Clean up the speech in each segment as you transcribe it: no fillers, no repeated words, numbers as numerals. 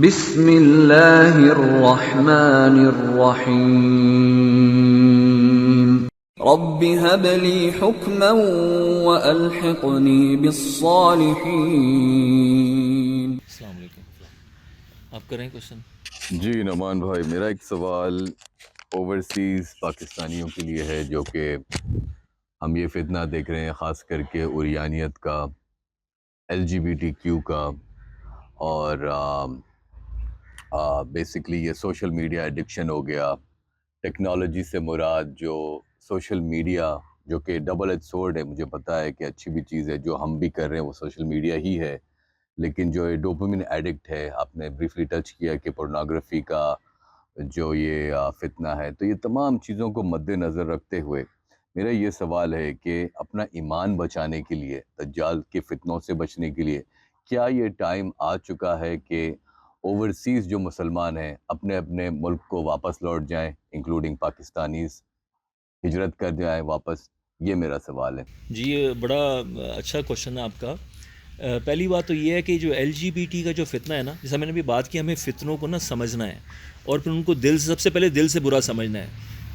بسم اللہ الرحمن الرحیم رب هب لی حکما والحقنی بالصالحین۔ السلام علیکم، آپ کریں کوشچن؟ جی نعمان بھائی، میرا ایک سوال اوورسیز پاکستانیوں کے لیے ہے، جو کہ ہم یہ فتنہ دیکھ رہے ہیں، خاص کر کے اوریانیت کا، LGBTQ کا، اور بیسکلی یہ سوشل میڈیا ایڈکشن ہو گیا۔ ٹیکنالوجی سے مراد جو سوشل میڈیا، جو کہ ڈبل ایج سورڈ ہے، مجھے پتہ ہے کہ اچھی بھی چیز ہے، جو ہم بھی کر رہے ہیں وہ سوشل میڈیا ہی ہے، لیکن جو یہ ڈوپامین ایڈکٹ ہے، آپ نے بریفلی ٹچ کیا کہ پورنوگرافی کا جو یہ فتنہ ہے، تو یہ تمام چیزوں کو مد نظر رکھتے ہوئے میرا یہ سوال ہے کہ اپنا ایمان بچانے کے لیے، دجال کے فتنوں سے بچنے کے لیے، کیا یہ ٹائم آ چکا ہے کہ اوورسیز جو مسلمان ہیں اپنے اپنے ملک کو واپس لوٹ جائیں، انکلوڈنگ پاکستانیز ہجرت کر جائیں واپس؟ یہ میرا سوال ہے۔ جی یہ بڑا اچھا کوشچن ہے آپ کا۔ پہلی بات تو یہ ہے کہ جو LGBT کا جو فتنہ ہے نا، جیسا میں نے بھی بات کی، ہمیں فتنوں کو نا سمجھنا ہے، اور پھر ان کو دل سے، سب سے پہلے دل سے برا سمجھنا ہے،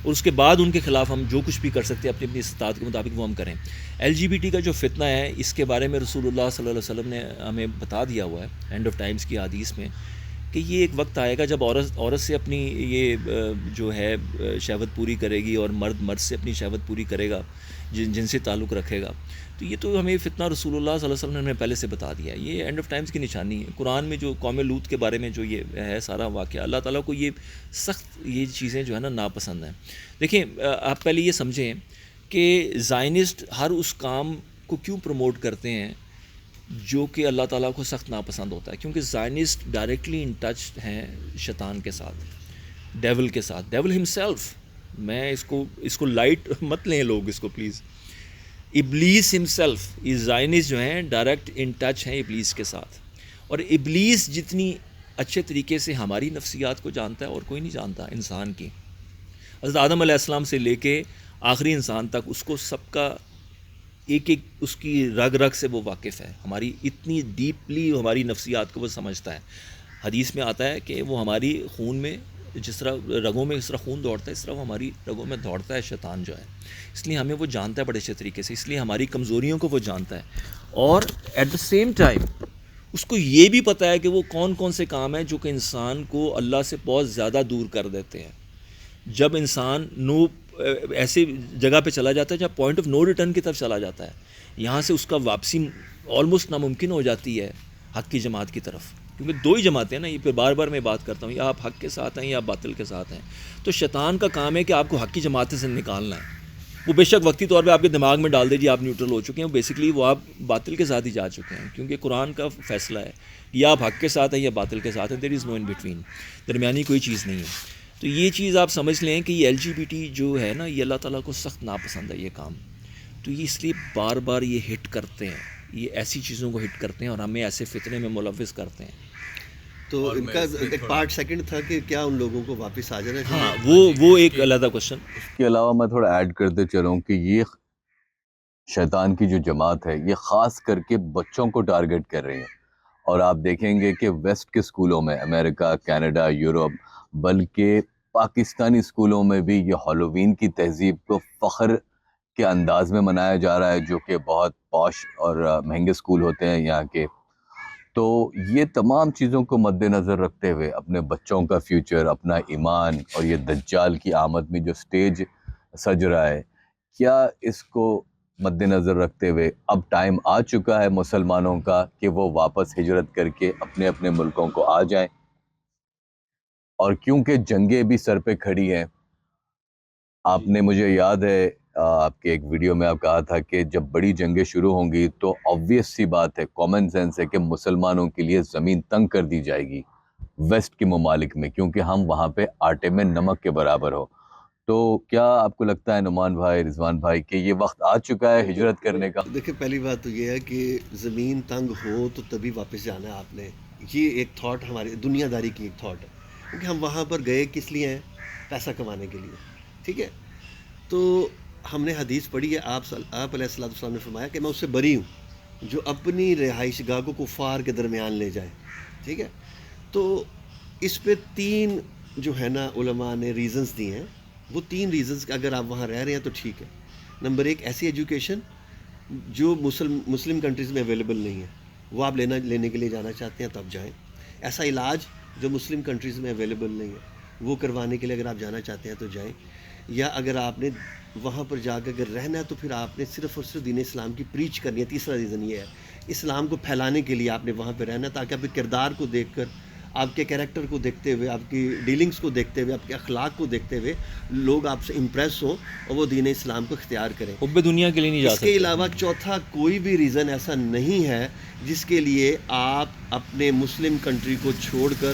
اور اس کے بعد ان کے خلاف ہم جو کچھ بھی کر سکتے ہیں اپنی اپنی استطاعت کے مطابق وہ ہم کریں۔ LGBT کا جو فتنہ ہے، اس کے بارے میں رسول اللہ صلی اللہ علیہ وسلم نے ہمیں بتا دیا ہوا ہے اینڈ آف ٹائمز کی حدیث میں، کہ یہ ایک وقت آئے گا جب عورت سے اپنی یہ جو ہے شہوت پوری کرے گی، اور مرد سے اپنی شہوت پوری کرے گا، جن سے تعلق رکھے گا۔ تو یہ تو ہمیں فتنہ رسول اللہ صلی اللہ علیہ وسلم نے ہمیں پہلے سے بتا دیا ہے، یہ اینڈ آف ٹائمز کی نشانی ہے۔ قرآن میں جو قوم لوط کے بارے میں جو یہ ہے سارا واقعہ، اللہ تعالیٰ کو یہ سخت یہ چیزیں جو ہے نا ناپسند ہیں۔ دیکھیں، آپ پہلے یہ سمجھیں کہ زائنسٹ ہر اس کام کو کیوں پروموٹ کرتے ہیں جو کہ اللہ تعالیٰ کو سخت ناپسند ہوتا ہے، کیونکہ زائنسٹ ڈائریکٹلی ان ٹچ ہیں شیطان کے ساتھ، ڈیول کے ساتھ، ڈیول ہمسیلف۔ میں اس کو لائٹ مت لیں لوگ اس کو پلیز۔ ابلیس ہمسیلف، یہ زائنسٹ جو ہیں ڈائریکٹ ان ٹچ ہیں ابلیس کے ساتھ، اور ابلیس جتنی اچھے طریقے سے ہماری نفسیات کو جانتا ہے اور کوئی نہیں جانتا انسان کی۔ حضرت آدم علیہ السلام سے لے کے آخری انسان تک اس کو سب کا ایک ایک اس کی رگ رگ سے وہ واقف ہے، ہماری اتنی ڈیپلی ہماری نفسیات کو وہ سمجھتا ہے۔ حدیث میں آتا ہے کہ وہ ہماری خون میں جس طرح رگوں میں اس طرح خون دوڑتا ہے، اس طرح وہ ہماری رگوں میں دوڑتا ہے شیطان جو ہے، اس لیے ہمیں وہ جانتا ہے بڑے اچھے طریقے سے، اس لیے ہماری کمزوریوں کو وہ جانتا ہے، اور ایٹ دا سیم ٹائم اس کو یہ بھی پتہ ہے کہ وہ کون کون سے کام ہیں جو کہ انسان کو اللہ سے بہت زیادہ دور کر دیتے ہیں۔ جب انسان ایسی جگہ پہ چلا جاتا ہے جہاں پوائنٹ آف نو ریٹرن کی طرف چلا جاتا ہے، یہاں سے اس کا واپسی آلموسٹ ناممکن ہو جاتی ہے حق کی جماعت کی طرف، کیونکہ دو ہی جماعتیں ہیں نا، یہ پھر بار بار میں بات کرتا ہوں، یا آپ حق کے ساتھ ہیں یا آپ باطل کے ساتھ ہیں۔ تو شیطان کا کام ہے کہ آپ کو حق کی جماعت سے نکالنا ہے، وہ بے شک وقتی طور پہ آپ کے دماغ میں ڈال دے جی آپ نیوٹرل ہو چکے ہیں، بیسکلی وہ آپ باطل کے ساتھ ہی جا چکے ہیں، کیونکہ قرآن کا فیصلہ ہے یا آپ حق کے ساتھ ہیں یا باطل کے ساتھ ہیں، دیر از نو ان بٹوین، درمیانی کوئی چیز نہیں ہے۔ تو یہ چیز آپ سمجھ لیں کہ یہ LGBT جو ہے نا، یہ اللہ تعالیٰ کو سخت ناپسند ہے یہ کام، تو یہ اس لیے بار بار یہ ہٹ کرتے ہیں، یہ ایسی چیزوں کو ہٹ کرتے ہیں اور ہمیں ایسے فتنے میں ملوث کرتے ہیں۔ تو ان کا ایک پارٹ سیکنڈ تھا کہ کیا ان لوگوں کو واپس آ جانا چاہیے؟ ہاں، وہ ایک علیحدہ کوشچن۔ اس کے علاوہ میں تھوڑا ایڈ کرتے چلوں کہ یہ شیطان کی جو جماعت ہے، یہ خاص کر کے بچوں کو ٹارگٹ کر رہی ہے، اور آپ دیکھیں گے کہ ویسٹ کے اسکولوں میں، امریکہ، کینیڈا، یورپ، بلکہ پاکستانی اسکولوں میں بھی یہ ہالووین کی تہذیب کو فخر کے انداز میں منایا جا رہا ہے، جو کہ بہت پاش اور مہنگے اسکول ہوتے ہیں یہاں کے۔ تو یہ تمام چیزوں کو مد نظر رکھتے ہوئے اپنے بچوں کا فیوچر، اپنا ایمان، اور یہ دجال کی آمد میں جو سٹیج سج رہا ہے، کیا اس کو مد نظر رکھتے ہوئے اب ٹائم آ چکا ہے مسلمانوں کا کہ وہ واپس ہجرت کر کے اپنے اپنے ملکوں کو آ جائیں؟ اور کیونکہ جنگیں بھی سر پہ کھڑی ہیں، آپ نے، مجھے یاد ہے آپ کے ایک ویڈیو میں آپ کہا تھا کہ جب بڑی جنگیں شروع ہوں گی تو آبویس سی بات ہے، کامن سینس ہے کہ مسلمانوں کے لیے زمین تنگ کر دی جائے گی ویسٹ کے ممالک میں، کیونکہ ہم وہاں پہ آٹے میں نمک کے برابر ہو۔ تو کیا آپ کو لگتا ہے نعمان بھائی، رضوان بھائی، کہ یہ وقت آ چکا ہے ہجرت کرنے کا؟ دیکھیں، پہلی بات تو یہ ہے کہ زمین تنگ ہو تو تبھی واپس جانا ہے آپ نے، یہ ایک تھاٹ ہماری دنیا داری کی ایک تھاٹ ہے، کیونکہ ہم وہاں پر گئے کس لیے ہیں؟ پیسہ کمانے کے لیے، ٹھیک ہے؟ تو ہم نے حدیث پڑھی ہے، آپ علیہ السلام نے فرمایا کہ میں اس سے بری ہوں جو اپنی رہائش گاہ کو کفار کے درمیان لے جائے، ٹھیک ہے؟ تو اس پہ 3 جو ہے نا علماء نے ریزنز دی ہیں. وہ 3 ریزنز کہ اگر آپ وہاں رہ رہے ہیں تو ٹھیک ہے. نمبر 1 ایسی ایجوکیشن جو مسلم کنٹریز میں اویلیبل نہیں ہے، وہ آپ لینے کے لیے جانا چاہتے ہیں تب جائیں. ایسا علاج جو مسلم کنٹریز میں اویلیبل نہیں ہے وہ کروانے کے لیے اگر آپ جانا چاہتے ہیں تو جائیں. یا اگر آپ نے وہاں پر جا کے اگر رہنا ہے تو پھر آپ نے صرف اور صرف دین اسلام کی پریچ کرنی ہے. تیسرا ریزن یہ ہے، اسلام کو پھیلانے کے لیے آپ نے وہاں پہ رہنا ہے، تاکہ آپ کے کردار کو دیکھ کر، آپ کے کیریکٹر کو دیکھتے ہوئے، آپ کی ڈیلنگز کو دیکھتے ہوئے، آپ کے اخلاق کو دیکھتے ہوئے لوگ آپ سے امپریس ہوں اور وہ دین اسلام کو اختیار کریں. حب دنیا کے لیے نہیں جا اس کے سکتے. علاوہ چوتھا کوئی بھی ریزن ایسا نہیں ہے جس کے لیے آپ اپنے مسلم کنٹری کو چھوڑ کر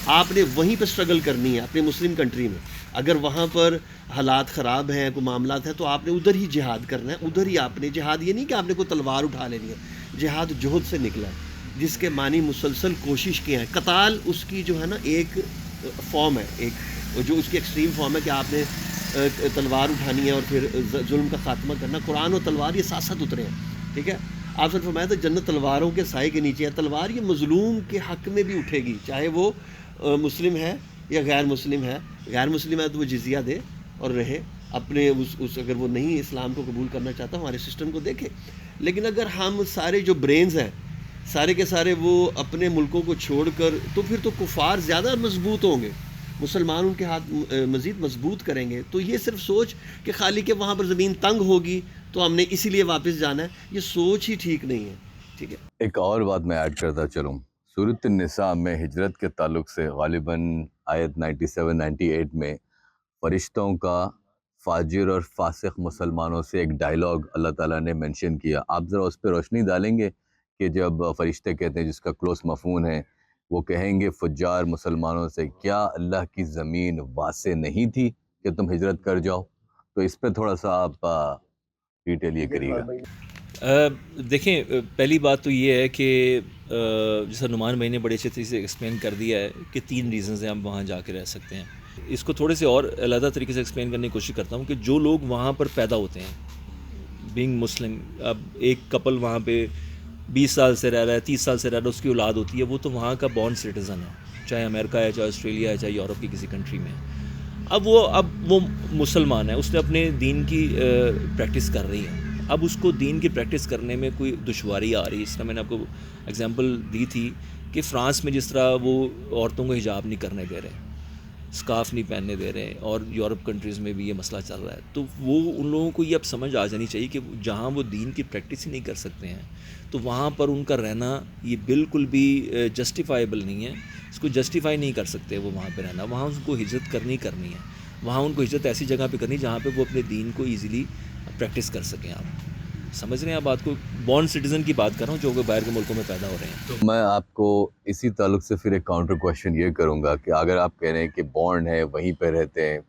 آپ نے وہیں پہ اسٹرگل کرنی ہے اپنے مسلم کنٹری میں. اگر وہاں پر حالات خراب ہیں، کوئی معاملات ہیں، تو آپ نے ادھر ہی جہاد کرنا ہے. ادھر ہی آپ نے جہاد، یہ نہیں کہ آپ نے کوئی تلوار اٹھا لینی ہے. جہاد جہد سے نکلا ہے، جس کے معنی مسلسل کوشش کیا ہے. قتال اس کی جو ہے نا ایک فارم ہے، ایک جو اس کی ایکسٹریم فارم ہے کہ آپ نے تلوار اٹھانی ہے اور پھر ظلم کا خاتمہ کرنا. قرآن اور تلوار یہ ساتھ ساتھ اترے ہیں، ٹھیک ہے. آپ سے فرمایا تھا جنت تلواروں کے سائے کے نیچے ہے. تلوار یہ مظلوم کے حق میں بھی اٹھے گی، چاہے وہ مسلم ہے یا غیر مسلم ہے. غیر مسلم ہے تو وہ جزیہ دے اور رہے اپنے اس اگر وہ نہیں اسلام کو قبول کرنا چاہتا ہمارے سسٹم کو دیکھے. لیکن اگر ہم سارے جو برینز ہیں سارے کے سارے وہ اپنے ملکوں کو چھوڑ کر، تو پھر تو کفار زیادہ مضبوط ہوں گے، مسلمان ان کے ہاتھ مزید مضبوط کریں گے. تو یہ صرف سوچ کہ خالی کہ وہاں پر زمین تنگ ہوگی تو ہم نے اسی لیے واپس جانا ہے، یہ سوچ ہی ٹھیک نہیں ہے. ٹھیک ہے. ایک اور بات میں ایڈ کرتا چلوں. سورۃ النساء میں ہجرت کے تعلق سے غالباً آیت 97-98 میں فرشتوں کا فاجر اور فاسق مسلمانوں سے ایک ڈائلاگ اللہ تعالیٰ نے منشن کیا. آپ ذرا اس پہ روشنی ڈالیں گے کہ جب فرشتے کہتے ہیں، جس کا کلوز مفہوم ہے، وہ کہیں گے فجار مسلمانوں سے، کیا اللہ کی زمین واسع نہیں تھی کہ تم ہجرت کر جاؤ؟ تو اس پہ تھوڑا سا آپ ڈیٹیل یہ کریے گا. دیکھیں، پہلی بات تو یہ ہے کہ جیسا نعمان بھائی نے بڑے اچھے طریقے سے ایکسپلین کر دیا ہے کہ 3 ریزنز ہیں ہم وہاں جا کے رہ سکتے ہیں. اس کو تھوڑے سے اور علیحدہ طریقے سے ایکسپلین کرنے کی کوشش کرتا ہوں کہ جو لوگ وہاں پر پیدا ہوتے ہیں بینگ مسلم، اب ایک کپل وہاں پہ 20 سال سے رہ رہا ہے، 30 سال سے رہ رہا ہے، اس کی اولاد ہوتی ہے، وہ تو وہاں کا بورن سٹیزن ہے، چاہے امریکہ ہے، چاہے آسٹریلیا ہے، چاہے یورپ کی کسی کنٹری میں. اب وہ مسلمان ہے، اس نے اپنے دین کی پریکٹس کر رہی ہے. اب اس کو دین کی پریکٹس کرنے میں کوئی دشواری آ رہی ہے. اس طرح میں نے آپ کو اگزامپل دی تھی کہ فرانس میں جس طرح وہ عورتوں کو حجاب نہیں کرنے دے رہے، اسکارف نہیں پہننے دے رہے، اور یورپ کنٹریز میں بھی یہ مسئلہ چل رہا ہے. تو وہ ان لوگوں کو یہ اب سمجھ آ جانی چاہیے کہ جہاں وہ دین کی پریکٹس ہی نہیں کر سکتے ہیں تو وہاں پر ان کا رہنا یہ بالکل بھی جسٹیفائیبل نہیں ہے. اس کو جسٹیفائی نہیں کر سکتے وہ وہاں پہ رہنا. وہاں ان کو ہجرت کرنی ہے. وہاں ان کو ہجرت ایسی جگہ پہ کرنی جہاں پہ وہ اپنے دین کو ایزیلی پریکٹس کر سکیں. آپ سمجھ رہے ہیں بات کو؟ بورن سٹیزن کی بات کر رہا ہوں جو کہ باہر کے ملکوں میں پیدا ہو رہے ہیں. تو میں آپ کو اسی تعلق سے پھر ایک کاؤنٹر کوشچن یہ کروں گا کہ اگر آپ کہہ رہے ہیں کہ بورن ہے، وہیں پہ رہتے ہیں،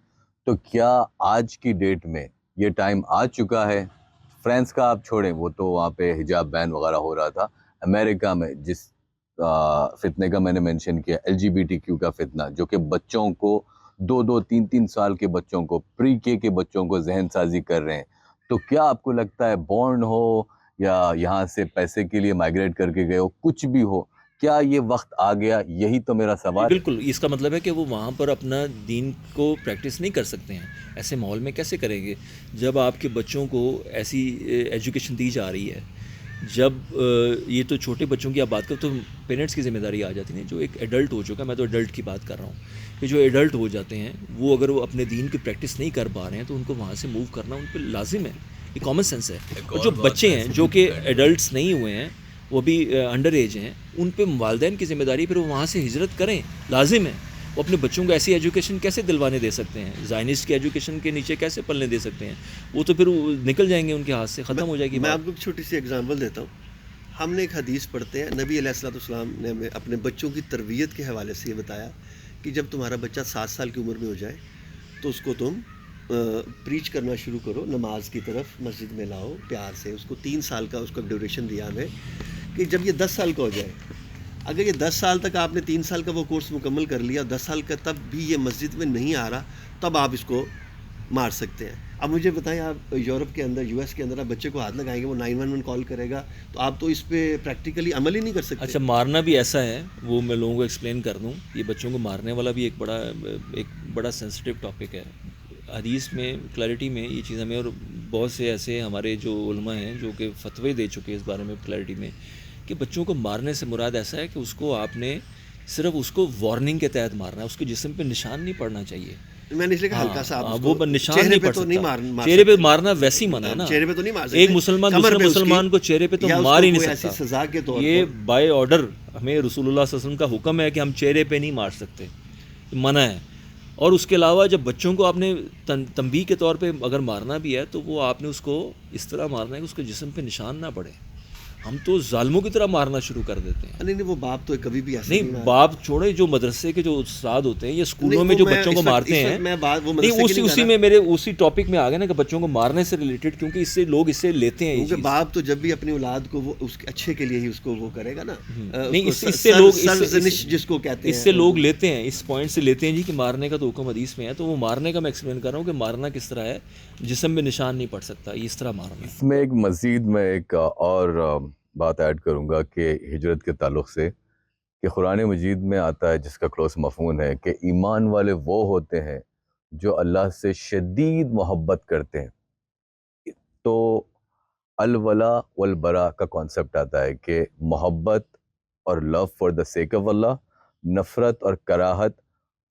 تو کیا آج کی ڈیٹ میں یہ ٹائم آ چکا ہے؟ فرانس کا آپ چھوڑیں، وہ تو وہاں پہ حجاب بین وغیرہ ہو رہا تھا. امریکہ میں جس فتنے کا میں نے مینشن کیا، LGBTQ کا فتنہ، جو کہ بچوں کو 2-3 سال کے بچوں کو، پری کے بچوں کو ذہن سازی کر رہے ہیں. تو کیا آپ کو لگتا ہے بورن ہو یا یہاں سے پیسے کے لیے مائگریٹ کر کے گئے ہو، کچھ بھی ہو، کیا یہ وقت آ گیا؟ یہی تو میرا سوال. بالکل، اس کا مطلب ہے کہ وہ وہاں پر اپنا دین کو پریکٹس نہیں کر سکتے ہیں. ایسے ماحول میں کیسے کریں گے جب آپ کے بچوں کو ایسی ایجوکیشن دی جا رہی ہے؟ جب یہ تو چھوٹے بچوں کی آپ بات کرو تو پیرنٹس کی ذمہ داری آ جاتی ہے. جو ایک ایڈلٹ ہو چکا، میں تو ایڈلٹ کی بات کر رہا ہوں، کہ جو ایڈلٹ ہو جاتے ہیں وہ اگر وہ اپنے دین کی پریکٹس نہیں کر پا رہے ہیں تو ان کو وہاں سے موو کرنا ان پہ لازم ہے. یہ کامن سینس ہے. اور جو بچے ہیں جو کہ ایڈلٹس نہیں ہوئے ہیں، وہ بھی انڈر ایج ہیں، ان پہ والدین کی ذمہ داری، پھر وہ وہاں سے ہجرت کریں، لازم ہے. وہ اپنے بچوں کو ایسی ایجوکیشن کیسے دلوانے دے سکتے ہیں؟ زائنسٹ کی ایجوکیشن کے نیچے کیسے پلنے دے سکتے ہیں؟ وہ تو پھر نکل جائیں گے ان کے ہاتھ سے، ختم ہو جائے گی. میں آپ کو ایک چھوٹی سی ایگزامپل دیتا ہوں. ہم نے ایک حدیث پڑھتے ہیں، نبی علیہ السلام نے ہمیں اپنے بچوں کی تربیت کے حوالے سے یہ بتایا کہ جب تمہارا بچہ 7 سال کی عمر میں ہو جائے تو اس کو تم پریچ کرنا شروع کرو، نماز کی طرف مسجد میں لاؤ پیار سے. اس کو 3 سال کا اس کا ڈیوریشن دیا ہمیں کہ جب یہ 10 سال کا ہو جائے، اگر یہ 10 سال تک آپ نے 3 سال کا وہ کورس مکمل کر لیا، 10 سال کا تب بھی یہ مسجد میں نہیں آ رہا، تب آپ اس کو مار سکتے ہیں. اب مجھے بتائیں آپ یورپ کے اندر US کے اندر آپ بچے کو ہاتھ لگائیں گے وہ 911 کال کرے گا تو آپ تو اس پہ پریکٹیکلی عمل ہی نہیں کر سکتے. اچھا مارنا بھی ایسا ہے وہ میں لوگوں کو ایکسپلین کر دوں. یہ بچوں کو مارنے والا بھی ایک بڑا سینسٹیو ٹاپک ہے. حدیث میں کلیئرٹی میں یہ چیز ہمیں، اور بہت سے ایسے ہمارے جو علماء ہیں جو کہ فتوے دے چکے اس بارے میں کلیئرٹی میں، کہ بچوں کو مارنے سے مراد ایسا ہے کہ اس کو آپ نے صرف اس کو وارننگ کے تحت مارنا ہے، اس کے جسم پہ نشان نہیں پڑنا چاہیے. میں نے اس لیے کہا ہلکا سا آپ وہ نشان نہیں پڑ سکتا. چہرے پہ مارنا ویسی منع ہے نا. چہرے پہ تو نہیں مار سکتے. ایک مسلمان دوسرے مسلمان کو چہرے پہ تو مار ہی نہیں سکتا. سزا کے طور یہ بائی آرڈر ہمیں رسول اللہ صلی اللہ علیہ وسلم کا حکم ہے کہ ہم چہرے پہ نہیں مار سکتے، منع ہے. اور اس کے علاوہ جب بچوں کو آپ نے تنبیہ کے طور پہ اگر مارنا بھی ہے تو وہ آپ نے اس کو اس طرح مارنا ہے کہ اس کے جسم پہ نشان نہ پڑے. ہم تو ظالموں کی طرح مارنا شروع کر دیتے ہیں. نہیں وہ باپ تو کبھی بھی ایسا نہیں، باپ چھوڑے، جو مدرسے کے جو استاد ہوتے ہیں یا اسکولوں میں جو بچوں کو مارتے ہیں، نہیں اسی میں میرے اسی ٹاپک میں آ گئے نا کہ بچوں کو مارنے سے ریلیٹڈ، کیونکہ اس سے لوگ اسے لیتے ہیں. کیونکہ باپ تو جب بھی اپنی اولاد کو وہ اس کے اچھے کے لیے ہی اس کو وہ کرے گا نا. نہیں اس سے لوگ جس کو کہتے ہیں اس سے لوگ لیتے ہیں، اس پوائنٹ سے لیتے ہیں جی کہ مارنے کا تو حکم حدیث میں ہے. تو وہ مارنے کا میں ایکسپلین کر رہا ہوں کہ مارنا کس طرح ہے. جسم میں نشان نہیں پڑ سکتا، اس طرح مارنا. اس میں ایک مزید میں ایک اور بات ایڈ کروں گا کہ ہجرت کے تعلق سے، کہ قرآن مجید میں آتا ہے جس کا کلوز مفہوم ہے کہ ایمان والے وہ ہوتے ہیں جو اللہ سے شدید محبت کرتے ہیں. تو الولا والبرا کا کانسیپٹ آتا ہے کہ محبت اور love for the sake of اللہ، نفرت اور کراہت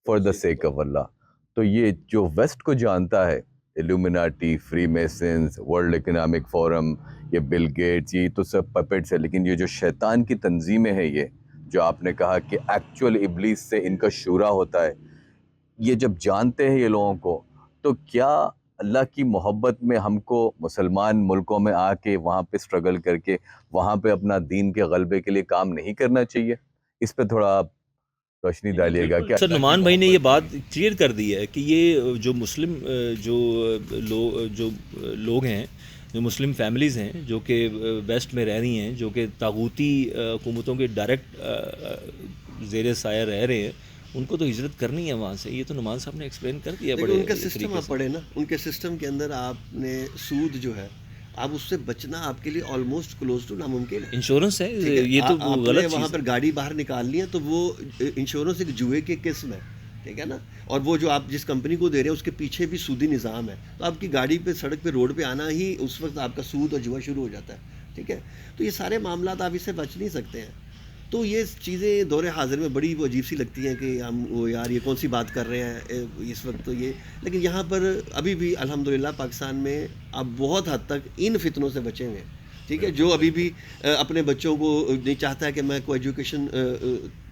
فار دا سیک آف اللہ. تو یہ جو ویسٹ کو جانتا ہے، Illuminati, Freemasons, World Economic Forum, یہ بل گیٹس، یہ تو سب پپٹس ہے. لیکن یہ جو شیطان کی تنظیمیں ہیں، یہ جو آپ نے کہا کہ ایکچوئل ابلیس سے ان کا شورا ہوتا ہے، یہ جب جانتے ہیں یہ لوگوں کو، تو کیا اللہ کی محبت میں ہم کو مسلمان ملکوں میں آ کے وہاں پہ اسٹرگل کر کے وہاں پہ اپنا دین کے غلبے کے لیے کام نہیں کرنا چاہیے؟ اس پہ تھوڑا آپ روشنی ڈالیے گا. سر نعمان بھائی نے یہ بات کلیئر کر دی ہے کہ یہ جو مسلم جو لوگ ہیں، جو مسلم فیملیز ہیں جو کہ ویسٹ میں رہ رہی ہیں، جو کہ طاغوتی حکومتوں کے ڈائریکٹ زیر سایہ رہ رہے ہیں، ان کو تو ہجرت کرنی ہے وہاں سے. یہ تو نعمان صاحب نے ایکسپلین کر دیا. بڑے ان کا سسٹم آپ پڑھے نا، ان کے سسٹم کے اندر آپ نے سود جو ہے، آپ اس سے بچنا آپ کے لیے آلموسٹ کلوز ٹو ناممکن ہے. انشورنس ہے، یہ تو غلط چیز ہے. وہاں پر گاڑی باہر نکالنی ہے تو وہ انشورنس ایک جوئے کی قسم ہے، ٹھیک ہے نا. اور وہ جو آپ جس کمپنی کو دے رہے ہیں اس کے پیچھے بھی سودی نظام ہے. تو آپ کی گاڑی پہ، سڑک پہ، روڈ پہ آنا ہی اس وقت آپ کا سود اور جوا شروع ہو جاتا ہے، ٹھیک ہے. تو یہ سارے معاملات آپ اس سے بچ نہیں سکتے ہیں. تو یہ چیزیں دور حاضر میں بڑی وہ عجیب سی لگتی ہیں کہ ہم وہ یار یہ کون سی بات کر رہے ہیں اس وقت. تو یہ لیکن یہاں پر ابھی بھی الحمدللہ پاکستان میں اب بہت حد تک ان فتنوں سے بچے ہوئے ہیں، ٹھیک ہے. جو ابھی بھی اپنے بچوں کو نہیں چاہتا ہے کہ میں کوئی ایجوکیشن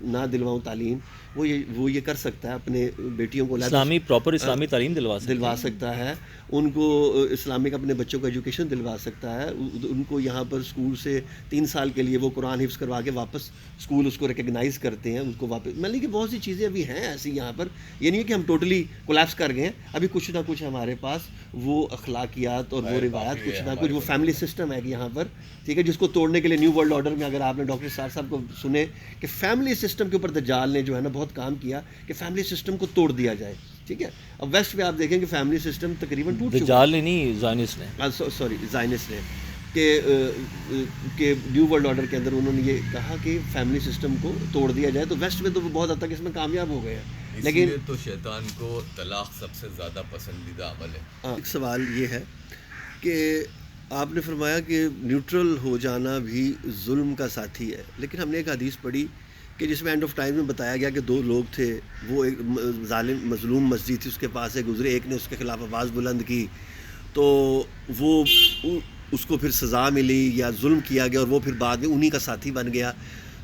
نہ دلواؤں، تعلیم، وہ یہ کر سکتا ہے. اپنے بیٹیوں کو اسلامی پراپر اسلامی تعلیم دلوا سکتا ہے. ان کو اسلامک اپنے بچوں کو ایجوکیشن دلوا سکتا ہے. ان کو یہاں پر اسکول سے 3 سال کے لیے وہ قرآن حفظ کروا کے واپس اسکول اس کو ریکگنائز کرتے ہیں، اس کو واپس. میں کہ بہت سی چیزیں ابھی ہیں ایسی یہاں پر. یہ نہیں ہے کہ ہم ٹوٹلی کولیپس کر گئے ہیں. ابھی کچھ نہ کچھ ہمارے پاس وہ اخلاقیات اور وہ روایات، کچھ نہ کچھ وہ فیملی سسٹم ہے کہ یہاں پر، ٹھیک ہے، جس کو توڑنے کے لیے نیو ورلڈ آرڈر میں اگر آپ نے ڈاکٹر صاحب کو سنے کہ فیملی سسٹم کے اوپر دجال نے جو ہے نا بہت کام کیا کہ فیملی سسٹم کو توڑ دیا جائے، ٹھیک ہے. اب ویسٹ میں آپ دیکھیں کہ فیملی سسٹم تقریباً ٹوٹ چکا ہے. دجال نے نہیں، زائنسٹ نے، سوری زائنسٹ نے، کہ نیو ورلڈ آرڈر کے اندر انہوں نے یہ کہا کہ فیملی سسٹم کو توڑ دیا جائے. تو ویسٹ میں تو وہ بہت حد تک اس میں کامیاب ہو گئے ہیں. لیکن تو شیطان کو طلاق سب سے زیادہ پسندیدہ عمل ہے. ایک سوال یہ ہے کہ آپ نے فرمایا کہ نیوٹرل ہو جانا بھی ظلم کا ساتھی ہے. لیکن ہم نے ایک حدیث پڑھی کہ جس میں اینڈ آف ٹائم میں بتایا گیا کہ 2 لوگ تھے، وہ ایک ظالم مظلوم مسجد تھی، اس کے پاس سے گزرے، ایک نے اس کے خلاف آواز بلند کی تو وہ اس کو پھر سزا ملی یا ظلم کیا گیا اور وہ پھر بعد میں انہی کا ساتھی بن گیا.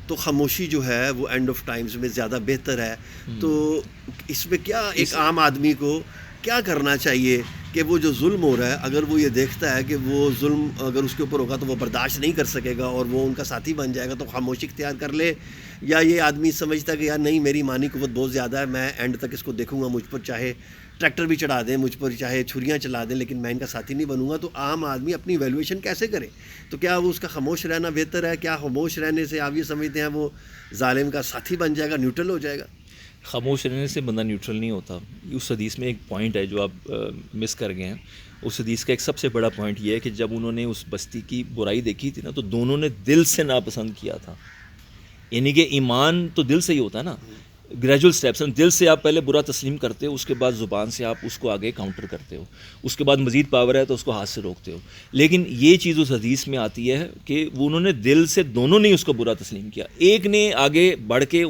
تو خاموشی جو ہے وہ اینڈ آف ٹائمز میں زیادہ بہتر ہے. تو اس میں کیا ایک عام آدمی کو کیا کرنا چاہیے کہ وہ جو ظلم ہو رہا ہے، اگر وہ یہ دیکھتا ہے کہ وہ ظلم اگر اس کے اوپر ہوگا تو وہ برداشت نہیں کر سکے گا اور وہ ان کا ساتھی بن جائے گا، تو خاموشی اختیار کر لے، یا یہ آدمی سمجھتا ہے کہ یار نہیں میری مانی قوت بہت زیادہ ہے، میں اینڈ تک اس کو دیکھوں گا، مجھ پر چاہے ٹریکٹر بھی چڑھا دیں، مجھ پر چاہے چھریاں چلا دیں، لیکن میں ان کا ساتھی نہیں بنوں گا. تو عام آدمی اپنی ایویلویشن کیسے کرے؟ تو کیا وہ اس کا خاموش رہنا بہتر ہے؟ کیا خاموش رہنے سے آپ یہ سمجھتے ہیں وہ ظالم کا ساتھی بن جائے گا، نیوٹرل ہو جائے گا؟ خاموش رہنے سے بندہ نیوٹرل نہیں ہوتا. اس حدیث میں ایک پوائنٹ ہے جو آپ مس کر گئے ہیں. اس حدیث کا ایک سب سے بڑا پوائنٹ یہ ہے کہ جب انہوں نے اس بستی کی برائی دیکھی تھی نا تو دونوں نے دل سے ناپسند کیا تھا. یعنی کہ ایمان تو دل سے ہی ہوتا ہے نا, گریجول اسٹیپس. دل سے آپ پہلے برا تسلیم کرتے ہو, اس کے بعد زبان سے آپ اس کو آگے کاؤنٹر کرتے ہو, اس کے بعد مزید پاور ہے تو اس کو ہاتھ سے روکتے ہو. لیکن یہ چیز اس حدیث میں آتی ہے کہ وہ انہوں نے دل سے, دونوں نے اس کو برا تسلیم کیا. ایک نے آگے بڑھ کے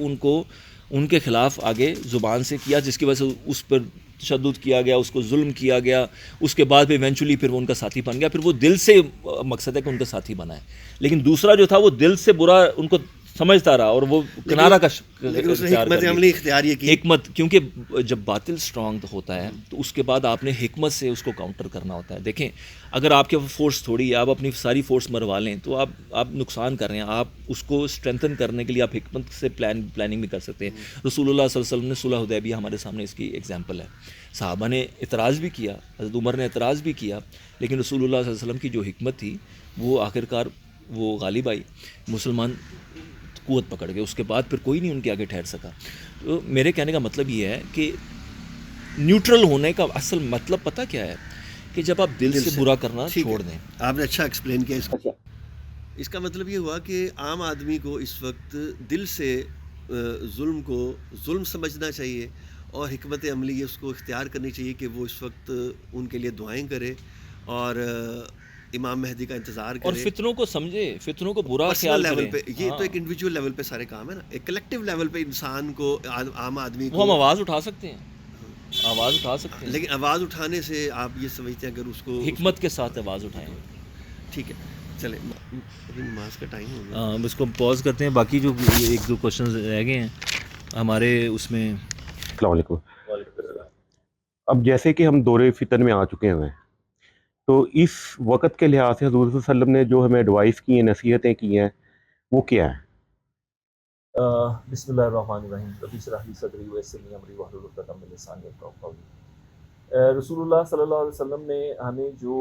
ان کے خلاف آگے زبان سے کیا, جس کی وجہ سے اس پر تشدد کیا گیا, اس کو ظلم کیا گیا. اس کے بعد پھر ایونچولی پھر وہ ان کا ساتھی بن گیا. پھر وہ دل سے مقصد ہے کہ ان کا ساتھی بنا ہے. لیکن دوسرا جو تھا وہ دل سے برا ان کو سمجھتا رہا اور وہ کنارہ کا لیکن اس نے حکمت عملی اختیار یہ کی. حکمت, کیونکہ جب باطل اسٹرانگ ہوتا ہے تو اس کے بعد آپ نے حکمت سے اس کو کاؤنٹر کرنا ہوتا ہے. دیکھیں اگر آپ کے فورس تھوڑی ہے, آپ اپنی ساری فورس مروا لیں تو آپ نقصان کر رہے ہیں. آپ اس کو اسٹرینتھن کرنے کے لیے آپ حکمت سے پلاننگ بھی کر سکتے ہیں. رسول اللہ صلی اللہ علیہ وسلم نے صلح حدیبیہ ہمارے سامنے اس کی ایگزامپل ہے. صحابہ نے اعتراض بھی کیا, حضرت عمر نے اعتراض بھی کیا, لیکن رسول اللہ صلی اللہ علیہ وسلم کی جو حکمت تھی وہ آخرکار وہ غالب آئی. مسلمان قوت پکڑ گئے. اس کے بعد پھر کوئی نہیں ان کے آگے ٹھہر سکا. تو میرے کہنے کا مطلب یہ ہے کہ نیوٹرل ہونے کا اصل مطلب پتہ کیا ہے, کہ جب آپ دل سے برا کرنا چھوڑ دیں. آپ نے اچھا ایکسپلین کیا اس کا مطلب یہ ہوا کہ عام آدمی کو اس وقت دل سے ظلم کو ظلم سمجھنا چاہیے, اور حکمت عملی اس کو اختیار کرنی چاہیے کہ وہ اس وقت ان کے لیے دعائیں کرے اور امام مہدی کا انتظار کرے, اور فتنوں کو سمجھے, فتنوں کو برا پرسنل خیال لیول کریں. پہ. یہ تو ایک انڈیویجول لیول پہ سارے کام ہے نا. ایک کلیکٹیو لیول پہ انسان کو, عام آدمی وہ ہم کو آواز اٹھا سکتے ہیں, آواز اٹھا سکتے ہیں, لیکن آواز اٹھانے سے آپ یہ سمجھتے ہیں اگر اس کو حکمت کے ساتھ آواز اٹھائیں. ٹھیک ہے, چلیں ابھی نماز کا ٹائم ہو گیا. ہاں, اس کو پاز کرتے ہیں. باقی جو ایک دو کوشچنز رہ گئے ہیں ہمارے اس میں. السلام علیکم. اب جیسے کہ ہم دور فتن میں آ چکے ہیں, تو اس وقت کے لحاظ سے حضور صلی اللہ علیہ وسلم نے جو ہمیں ایڈوائس کی ہیں, نصیحتیں کی ہیں, وہ کیا ہیں؟ بسم اللہ الرحمن الرحیم. رب اشرح لی صدری ویسر لی امری واحلل عقدۃ من لسانی یفقهوا قولی. رسول اللہ صلی اللہ علیہ وسلم نے ہمیں جو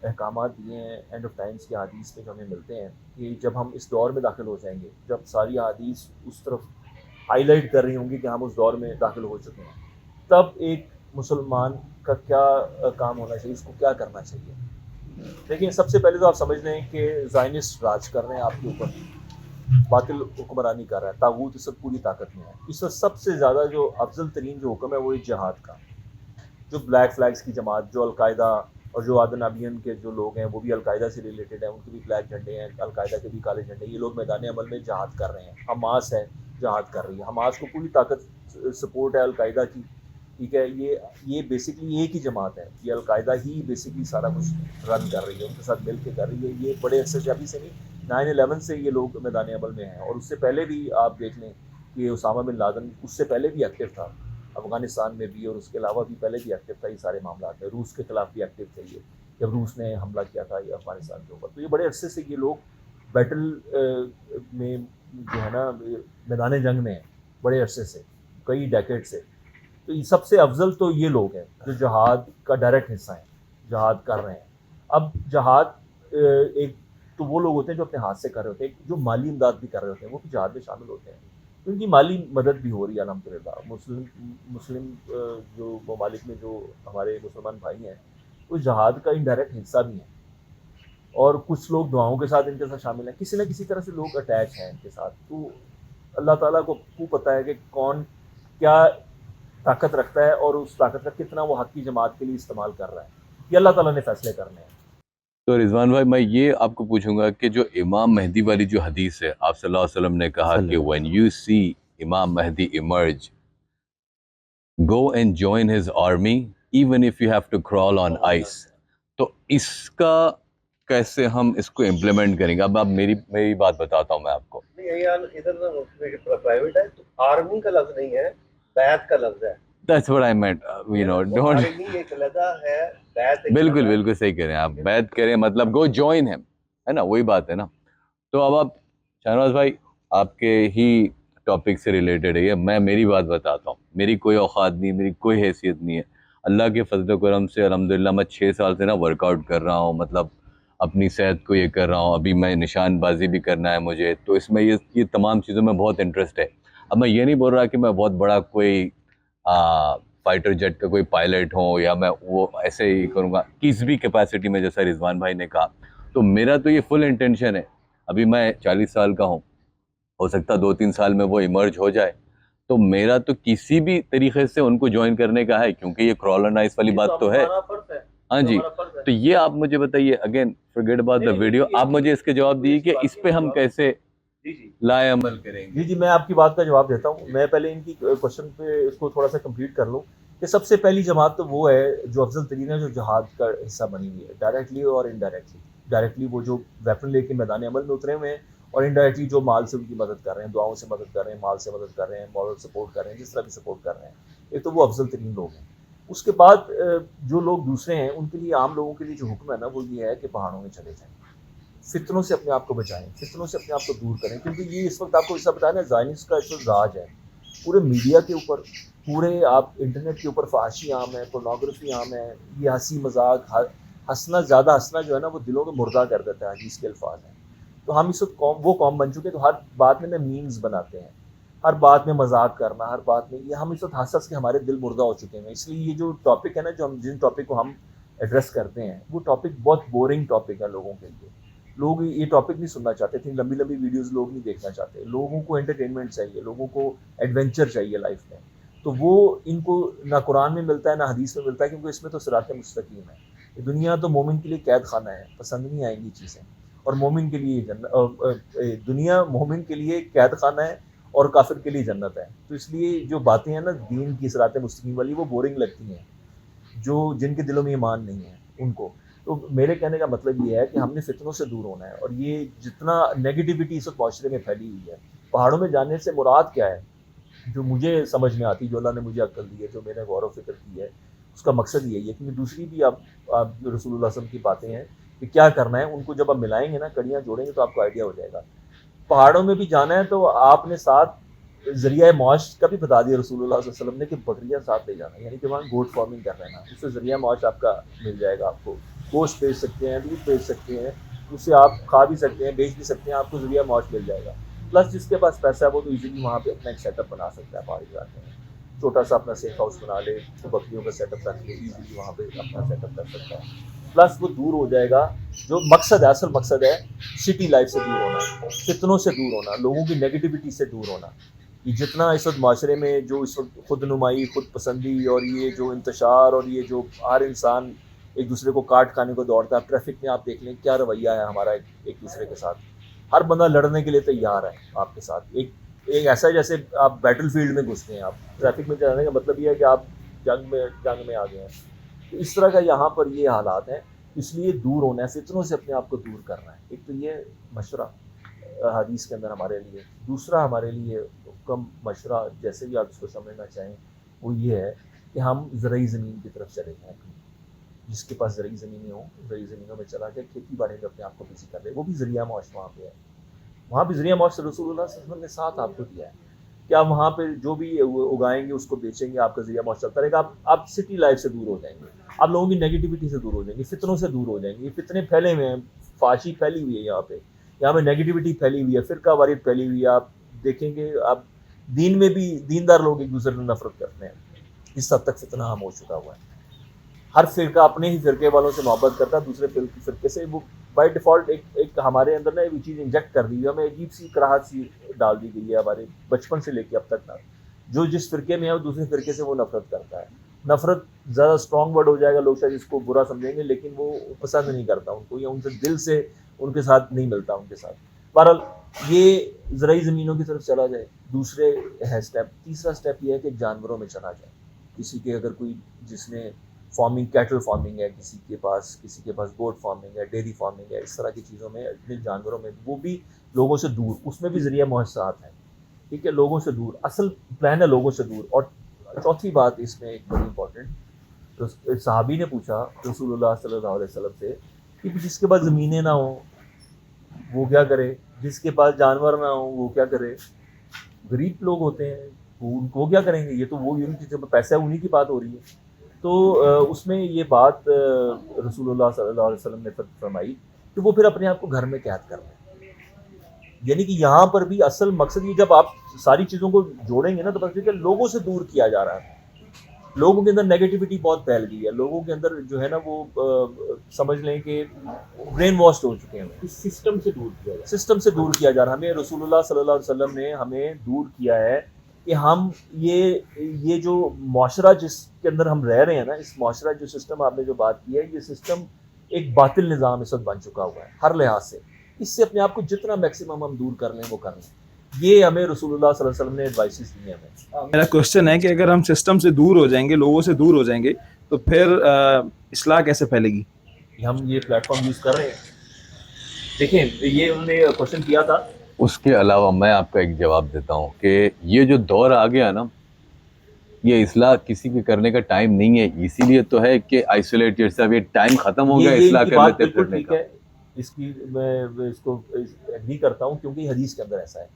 احکامات دیے ہیں اینڈ آف ٹائمس کی حدیث میں جو ہمیں ملتے ہیں, کہ جب ہم اس دور میں داخل ہو جائیں گے, جب ساری حدیث اس طرف ہائی لائٹ کر رہی ہوں گی کہ ہم اس دور میں داخل ہو چکے ہیں, تب ایک مسلمان کا کیا کام ہونا چاہیے, اس کو کیا کرنا چاہیے. دیکھیں سب سے پہلے تو آپ سمجھ لیں کہ زائنسٹ راج کر رہے ہیں آپ کے اوپر, باطل حکمرانی کر رہا ہے, طاغوت اس وقت پوری طاقت میں ہے. اس وقت سب سے زیادہ جو افضل ترین جو حکم ہے وہ جہاد کا. جو بلیک فلیگز کی جماعت, جو القاعدہ اور جو عدن ابین کے جو لوگ ہیں وہ بھی القاعدہ سے ریلیٹڈ ہیں, ان کے بھی بلیک جھنڈے ہیں, القاعدہ کے بھی کالے جھنڈے. یہ لوگ میدان عمل میں جہاد کر رہے ہیں. حماس ہے جہاد کر رہی ہے, حماس کو پوری طاقت سپورٹ ہے القاعدہ کی. ٹھیک ہے, یہ بیسکلی ایک ہی جماعت ہے, یہ القاعدہ ہی بیسکلی سارا کچھ رن کر رہی ہے, ان کے ساتھ مل کے کر رہی ہے. یہ بڑے عرصے سے, ابھی سے نہیں, 9/11 سے یہ لوگ میدان عمل میں ہیں. اور اس سے پہلے بھی آپ دیکھ لیں کہ اسامہ بن لادن اس سے پہلے بھی ایکٹیو تھا افغانستان میں بھی, اور اس کے علاوہ بھی پہلے بھی ایکٹیو تھا. یہ سارے معاملات میں روس کے خلاف بھی ایکٹیو تھے یہ, جب روس نے حملہ کیا تھا یہ افغانستان کے اوپر. تو یہ بڑے عرصے سے یہ لوگ بیٹل میں جو ہے نا میدان جنگ میں ہیں, بڑے عرصے سے, کئی ڈیکیڈ سے. تو یہ سب سے افضل تو یہ لوگ ہیں جو جہاد کا ڈائریکٹ حصہ ہیں, جہاد کر رہے ہیں. اب جہاد ایک تو وہ لوگ ہوتے ہیں جو اپنے ہاتھ سے کر رہے ہوتے ہیں, جو مالی امداد بھی کر رہے ہوتے ہیں, وہ بھی جہاد میں شامل ہوتے ہیں. ان کی مالی مدد بھی ہو رہی ہے الحمدللہ. مسلم جو ممالک میں جو ہمارے مسلمان بھائی ہیں وہ جہاد کا انڈائریکٹ حصہ بھی ہیں, اور کچھ لوگ دعاؤں کے ساتھ ان کے ساتھ شامل ہیں. کسی نہ کسی طرح سے لوگ اٹیچ ہیں ان کے ساتھ. تو اللہ تعالیٰ کو پتہ ہے کہ کون کیا طاقت رکھتا ہے اور اس طاقت کا کتنا وہ حق کی جماعت کے لیے استعمال کر رہا ہے. یہ اللہ تعالیٰ نے فیصلے کرنے ہیں. تو رضوان بھائی میں یہ آپ کو پوچھوں گا کہ جو امام مہدی والی جو حدیث ہے, آپ صلی اللہ علیہ وسلم نے کہا کہ when you see امام مہدی emerge, go and join his army even if you have to crawl on ice. تو اس کا کیسے ہم اس کو امپلیمنٹ کریں گے؟ اب آپ میری بات بتاتا ہوں میں آپ کو. ادھر پرائیویٹ ہے تو آرمی کا لفظ نہیں ہے, بیعت کا لفظ ہے. That's what I meant, don't. Army ایک لگا ہے, بیعت ایک بالکل لگا ہے. بالکل صحیح کہہ رہے ہیں آپ, بیعت کریں مطلب گو جوائن ہم, ہے نا, وہی بات ہے نا. تو اب آپ شاہنواز بھائی آپ کے ہی ٹاپک سے ریلیٹڈ ہے یہ, میں میری بات بتاتا ہوں. میری کوئی اوقات نہیں, میری کوئی حیثیت نہیں ہے. اللہ کے فضل و کرم سے الحمدللہ میں 6 سال سے نا ورک آؤٹ کر رہا ہوں, مطلب اپنی صحت کو یہ کر رہا ہوں. ابھی میں نشان بازی بھی کرنا ہے مجھے, تو اس میں یہ تمام چیزوں میں بہت انٹرسٹ ہے. اب میں یہ نہیں بول رہا کہ میں بہت بڑا کوئی فائٹر جیٹ کا کوئی پائلٹ ہوں یا میں وہ ایسے ہی کروں گا کس بھی کیپیسٹی میں، جیسا رضوان بھائی نے کہا. تو میرا تو یہ فل انٹینشن ہے. ابھی میں 40 سال کا ہوں، ہو سکتا 2-3 سال میں وہ ایمرج ہو جائے، تو میرا تو کسی بھی طریقے سے ان کو جوائن کرنے کا ہے، کیونکہ یہ کرال اینڈ آئس والی بات تو ہے. ہاں جی. تو یہ آپ مجھے بتائیے، again forget about the video, آپ مجھے اس کے جواب دیجیے کہ اس پہ ہم کیسے لائے عمل کریں گے. جی میں آپ کی بات کا جواب دیتا ہوں. میں پہلے ان کی کوشچن پہ اس کو تھوڑا سا کمپلیٹ کر لوں کہ سب سے پہلی جماعت تو وہ ہے جو افضل ترین ہے، جو جہاد کا حصہ بنی ہوئی ہے، ڈائریکٹلی اور انڈائریکٹلی. ڈائریکٹلی وہ جو ویپن لے کے میدان عمل میں اترے ہوئے ہیں، اور انڈائریکٹلی جو مال سے ان کی مدد کر رہے ہیں، دعاؤں سے مدد کر رہے ہیں، مال سے مدد کر رہے ہیں، مورل سپورٹ کر رہے ہیں، جس طرح بھی سپورٹ کر رہے ہیں. ایک تو وہ افضل ترین لوگ ہیں. اس کے بعد جو لوگ دوسرے ہیں، ان کے لیے، عام لوگوں کے لیے جو حکم ہے نا، وہ یہ ہے کہ پہاڑوں میں چلے جائیں، فتنوں سے اپنے آپ کو بچائیں، فتنوں سے اپنے آپ کو دور کریں. کیونکہ یہ اس وقت آپ کو ایسا بتایا نا، زائنسٹ کا اس وقت راج ہے پورے میڈیا کے اوپر، پورے آپ انٹرنیٹ کے اوپر. فحاشی عام ہے، پورنوگرافی عام ہے، یہ ہنسی مذاق، ہنسنا، زیادہ ہنسنا جو ہے نا، وہ دلوں کو مردہ کر دیتا ہے، حدیث کے الفاظ ہیں. تو ہم اس وقت وہ قوم بن چکے، تو ہر بات میں میمز بناتے ہیں، ہر بات میں مذاق کرنا، ہر بات میں یہ ہم اس وقت ہنس کے ہمارے دل مردہ ہو چکے ہیں. اس لیے یہ جو ٹاپک ہے نا، جو ہم جن ٹاپک کو ہم ایڈریس کرتے ہیں، وہ ٹاپک بہت بورنگ ٹاپک ہے لوگوں کے لیے. لوگ یہ ٹاپک نہیں سننا چاہتے، اتنی لمبی لمبی ویڈیوز لوگ نہیں دیکھنا چاہتے. لوگوں کو انٹرٹینمنٹ چاہیے، لوگوں کو ایڈونچر چاہیے لائف میں. تو وہ ان کو نہ قرآن میں ملتا ہے نہ حدیث میں ملتا ہے، کیونکہ اس میں تو صراط مستقیم ہے. یہ دنیا تو مومن کے لیے قید خانہ ہے، پسند نہیں آئیں گی چیزیں. اور مومن کے لیے دنیا مومن کے لیے قید خانہ ہے، اور کافر کے لیے جنت ہے. تو اس لیے جو باتیں ہیں نا دین کی صراط مستقیم والی، وہ بورنگ لگتی ہیں جن کے دلوں میں ایمان نہیں ہے ان کو. تو میرے کہنے کا مطلب یہ ہے کہ ہم نے فتنوں سے دور ہونا ہے. اور یہ جتنا نیگیٹیوٹی اس وقت معاشرے میں پھیلی ہوئی ہے، پہاڑوں میں جانے سے مراد کیا ہے، جو مجھے سمجھ میں آتی، جو اللہ نے مجھے عقل دی ہے، جو میں نے غور و فکر کی ہے، اس کا مقصد یہی ہے. کیونکہ دوسری بھی آپ رسول اللہ صلی اللہ علیہ وسلم کی باتیں ہیں کہ کیا کرنا ہے، ان کو جب آپ ملائیں گے نا، کڑیاں جوڑیں گے، تو آپ کو آئیڈیا ہو جائے گا. پہاڑوں میں بھی جانا ہے تو آپ نے ساتھ ذریعہ معاش کا بھی بتا دیا رسول اللہ صلی اللہ علیہ وسلم نے، کہ بکریاں ساتھ لے جانا، یعنی کہ وہاں گوٹ فارمنگ کر رہے ہیں. اس سے ذریعہ معاش آپ کا مل جائے گا. آپ کو گوشت بیچ سکتے ہیں، دودھ بیچ سکتے ہیں، اس سے آپ کھا بھی سکتے ہیں، بیچ بھی سکتے ہیں، آپ کو ذریعہ معاش مل جائے گا. پلس جس کے پاس پیسہ ہے وہ تو ایزیلی وہاں پہ اپنا ایک سیٹ اپ بنا سکتا ہے. پہاڑی علاقے میں چھوٹا سا اپنا سیف ہاؤس بنا لے، تو بکریوں کا سیٹ اپ رکھ لے، ایزیلی وہاں پہ اپنا سیٹ اپ کر سکتا ہے. پلس وہ دور ہو جائے گا. جو مقصد ہے، اصل مقصد ہے سٹی لائف سے دور ہونا، فتنوں سے دور ہونا، لوگوں کی نیگیٹیوٹی سے دور ہونا. یہ جتنا اس وقت معاشرے میں جو اس وقت خود نمائی، خود پسندی، اور یہ جو انتشار، اور یہ جو ہر انسان ایک دوسرے کو کاٹ کھانے کو دوڑتا ہے. ٹریفک میں آپ دیکھ لیں کیا رویہ ہے ہمارا ایک دوسرے کے ساتھ. ہر بندہ لڑنے کے لیے تیار ہے آپ کے ساتھ. ایک ایسا ہے جیسے آپ بیٹل فیلڈ میں گھستے ہیں. آپ ٹریفک میں جانے کا مطلب یہ ہے کہ آپ جنگ میں آ گئے ہیں. تو اس طرح کا یہاں پر یہ حالات ہیں. اس لیے دور ہونا ہے، فتنوں سے اپنے آپ کو دور کرنا ہے. ایک تو یہ مشورہ حدیث کے اندر ہمارے لیے. دوسرا ہمارے لیے حکم، مشورہ، جیسے بھی آپ اس کو سمجھنا چاہیں، وہ یہ ہے کہ ہم زرعی زمین کی طرف چلے جائیں. جس کے پاس زرعی زمینیں ہوں، زرعی زمینوں میں چلا جائے، کھیتی باڑی میں اپنے آپ کو بزی کر لے. وہ بھی ذریعہ معاش وہاں پہ ہے. وہاں بھی ذریعہ معاش رسول اللہ صلی اللہ علیہ وسلم نے ساتھ آپ کو دیا ہے کہ آپ وہاں پہ جو بھی اگائیں گے اس کو بیچیں گے، آپ کا ذریعہ معاش چلتا رہے گا. آپ سٹی لائف سے دور ہو جائیں گے، آپ لوگوں کی نیگیٹیوٹی سے دور ہو جائیں گے، فتنوں سے دور ہو جائیں گے. یہ فتنے پھیلے ہوئے ہیں، فحاشی پھیلی ہوئی ہے یہاں پہ نیگیٹیوٹی پھیلی ہوئی ہے، فرقہ واریت پھیلی ہوئی ہے. آپ دیکھیں گے، آپ دین میں بھی دیندار لوگ ایک دوسرے سے نفرت کرتے ہیں. اس حد تک فتنہ عام ہو چکا ہوا ہے. ہر فرقہ اپنے ہی فرقے والوں سے محبت کرتا ہے، دوسرے فرقے سے. وہ بائی ڈیفالٹ ایک ہمارے اندر نا یہ چیز انجیکٹ کر دی ہے، ہمیں عجیب سی کراہت سی ڈال دی گئی ہے ہمارے بچپن سے لے کے اب تک نا. جو جس فرقے میں ہے وہ دوسرے فرقے سے وہ نفرت کرتا ہے. نفرت زیادہ اسٹرانگ ورڈ ہو جائے گا، لوگ شاید اس کو برا سمجھیں گے، لیکن وہ پسند نہیں کرتا ان کو، یا ان سے دل سے ان کے ساتھ نہیں ملتا ان کے ساتھ. بہرحال یہ زرعی زمینوں کی طرف چلا جائے، دوسرے ہے اسٹیپ. تیسرا اسٹیپ یہ ہے کہ جانوروں میں چلا جائے. کسی کے اگر کوئی جس نے فارمنگ، کیٹل فارمنگ ہے کسی کے پاس گوٹ فارمنگ ہے، ڈیری فارمنگ ہے، اس طرح کی چیزوں میں، اپنے جانوروں میں، وہ بھی لوگوں سے دور. اس میں بھی ذریعہ معاشرات ہیں. ٹھیک ہے، لوگوں سے دور، اصل پلان ہے لوگوں سے دور. اور چوتھی بات اس میں ایک بڑی امپورٹنٹ، صحابی نے پوچھا رسول اللہ صلی اللہ علیہ وسلم سے کہ جس کے پاس زمینیں نہ ہوں وہ کیا کرے، جس کے پاس جانور نہ ہوں وہ کیا کرے. غریب لوگ ہوتے ہیں وہ کیا کریں گے. یہ تو وہ پیسہ ہے، انہی کی بات ہو رہی ہے. تو اس میں یہ بات رسول اللہ صلی اللہ علیہ وسلم نے فرمائی کہ وہ پھر اپنے آپ کو گھر میں قید کر لیں. یعنی کہ یہاں پر بھی اصل مقصد یہ جب آپ ساری چیزوں کو جوڑیں گے نا تو پتہ چلے کہ لوگوں سے دور کیا جا رہا ہے. لوگوں کے اندر نیگیٹیوٹی بہت پھیل گئی ہے, لوگوں کے اندر جو ہے نا وہ سمجھ لیں کہ برین واش ہو چکے ہیں. اس سسٹم سے دور کیا جائے. سسٹم سے دور کیا جا رہا ہے. ہمیں رسول اللہ صلی اللہ علیہ وسلم نے ہمیں دور کیا ہے کہ ہم یہ جو معاشرہ جس کے اندر ہم رہ رہے ہیں نا, اس معاشرہ جو سسٹم آپ نے جو بات کی ہے, یہ سسٹم ایک باطل نظام اس وقت بن چکا ہوا ہے ہر لحاظ سے. اس سے اپنے آپ کو جتنا میکسیمم ہم دور کر لیں وہ کر لیں. یہ ہمیں رسول اللہ صلی اللہ علیہ وسلم نے ایڈوائسز دی ہیں ہمیں. میرا کوشچن ہے کہ اگر ہم سسٹم سے دور ہو جائیں گے, لوگوں سے دور ہو جائیں گے, تو پھر اصلاح کیسے پھیلے گی؟ ہم یہ پلیٹ فارم یوز کر رہے ہیں. دیکھیں یہ انہوں نے کوشچن کیا تھا. اس کے علاوہ میں آپ کا ایک جواب دیتا ہوں کہ یہ جو دور آ گیا نا, یہ اصلاح کسی کے کرنے کا ٹائم نہیں ہے. اسی لیے تو ہے کہ آئسولیٹ یورسیلف, یہ ٹائم ختم ہو گیا اصلاح کر لیتے پھرنے کا. اس کی میں اس کو ایگری کرتا ہوں کیونکہ یہ حدیث کے اندر ایسا ہے.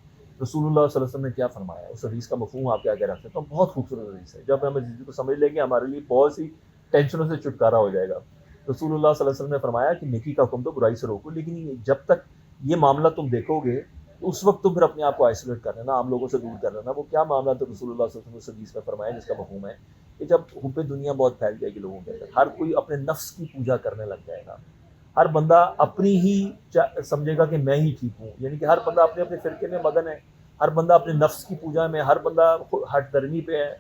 رسول اللہ صلی اللہ علیہ وسلم نے کیا فرمایا, اس حدیث کا مفہوم آپ کیا کہہ رکھتے ہیں, تو بہت خوبصورت حدیث ہے. جب ہم اس حدیث کو سمجھ لیں گے ہمارے لیے بہت سی ٹینشنوں سے چھٹکارا ہو جائے گا. رسول اللہ صلی اللہ علیہ وسلم نے فرمایا کہ نیکی کا حکم تو برائی سے روکو, لیکن جب تک یہ معاملہ تم دیکھو گے تو اس وقت تم پھر اپنے آپ کو آئسولیٹ کر لینا, عام لوگوں سے دور کر لینا. وہ کیا معاملہ تو رسول اللہ صلی اللہ علیہ وسلم نے اس حدیث میں فرمایا جس کا مفہوم ہے کہ جب حب دنیا بہت پھیل جائے گی لوگوں کے اندر, ہر کوئی اپنے نفس کی پوجا کرنے لگ جائے گا. ہر بندہ اپنی ہی سمجھے گا کہ میں ہی ٹھیک ہوں, یعنی کہ ہر بندہ اپنے اپنے فرقے میں مگن ہے. ہر بندہ اپنے نفس کی پوجا میں, ہر بندہ ہٹ درمی پہ ہے,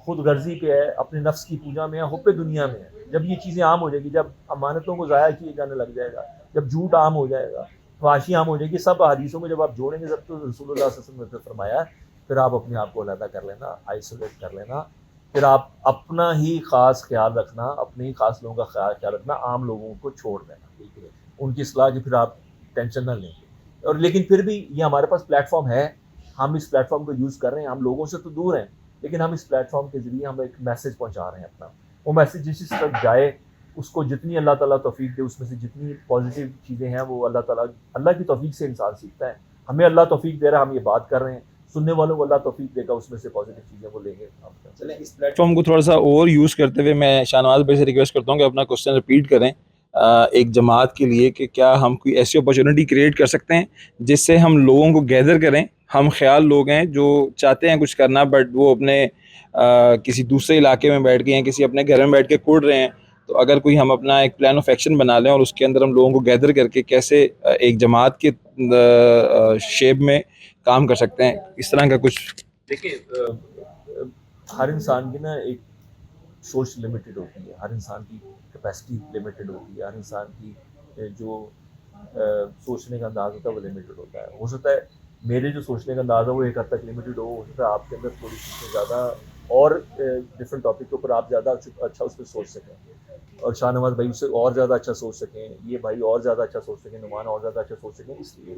خود غرضی پہ ہے, اپنے نفس کی پوجا میں ہے, حب دنیا میں ہے. جب یہ چیزیں عام ہو جائے گی, جب امانتوں کو ضائع کیے جانے لگ جائے گا, جب جھوٹ عام ہو جائے گا, فحاشی عام ہو جائے گی, سب حدیثوں میں جب آپ جوڑیں گے سب, تو رسول اللہ صلی اللہ علیہ وسلم نے فرمایا پھر آپ اپنے آپ کو علیحدہ کر لینا, آئسولیٹ کر لینا. پھر آپ اپنا ہی خاص خیال رکھنا, اپنے ہی خاص لوگوں کا خیال رکھنا, عام لوگوں کو چھوڑ دینا. ان کی اصلاح کی پھر آپ ٹینشن نہ لیں. اور لیکن پھر بھی یہ ہمارے پاس پلیٹ فارم ہے, ہم اس پلیٹ فارم کو یوز کر رہے ہیں. ہم لوگوں سے تو دور ہیں, لیکن ہم اس پلیٹ فارم کے ذریعے ہم ایک میسیج پہنچا رہے ہیں اپنا. وہ میسیج جس تک جائے اس کو جتنی اللہ تعالیٰ توفیق دے, اس میں سے جتنی پازیٹیو چیزیں ہیں وہ اللہ تعالیٰ, اللہ کی توفیق سے انسان سیکھتا ہے. ہمیں اللہ توفیق دے رہا ہے, ہم یہ بات کر رہے ہیں, سننے والوں کو اللہ توفیق دے گا, اس میں سے پازیٹیو چیزیں وہ لیں گے. چلیں اس پلیٹ فارم کو تھوڑا سا اور یوز کرتے ہوئے میں شاہنواز بھائی سے ریکویسٹ کرتا ہوں کہ اپنا کوشچن ریپیٹ کریں ایک جماعت کے لیے, کہ کیا ہم کوئی ایسی اپرچونیٹی کریٹ کر سکتے ہیں جس سے ہم لوگوں کو گیدر کریں. ہم خیال لوگ ہیں جو چاہتے ہیں کچھ کرنا, بٹ وہ اپنے کسی دوسرے علاقے میں بیٹھ کے ہیں, کسی اپنے گھر میں بیٹھ کے کوڑ رہے ہیں. تو اگر کوئی ہم اپنا ایک پلان آف ایکشن بنا لیں اور اس کے اندر ہم لوگوں کو گیدر کر کے کیسے ایک جماعت کے شیپ میں کام کر سکتے ہیں, اس طرح کا کچھ. دیکھیں ہر انسان کی نا ایک سوچ لمیٹڈ ہوتی ہے, ہر انسان کی کیپیسٹی لمیٹڈ ہوتی ہے, ہر انسان کی جو سوچنے کا انداز ہوتا ہے وہ لمیٹڈ ہوتا ہے. ہو سکتا ہے میرے جو سوچنے کا انداز ہے وہ ایک حد تک لمیٹڈ ہو سکتا ہے آپ کے اندر تھوڑی سی زیادہ اور ڈفرینٹ ٹاپک کے اوپر آپ زیادہ اچھا اس پہ سوچ سکیں, اور شاہ نواز بھائی اس سے اور زیادہ اچھا سوچ سکیں, یہ بھائی اور زیادہ اچھا سوچ سکیں, نعمان اور زیادہ اچھا سوچ سکیں. اس لیے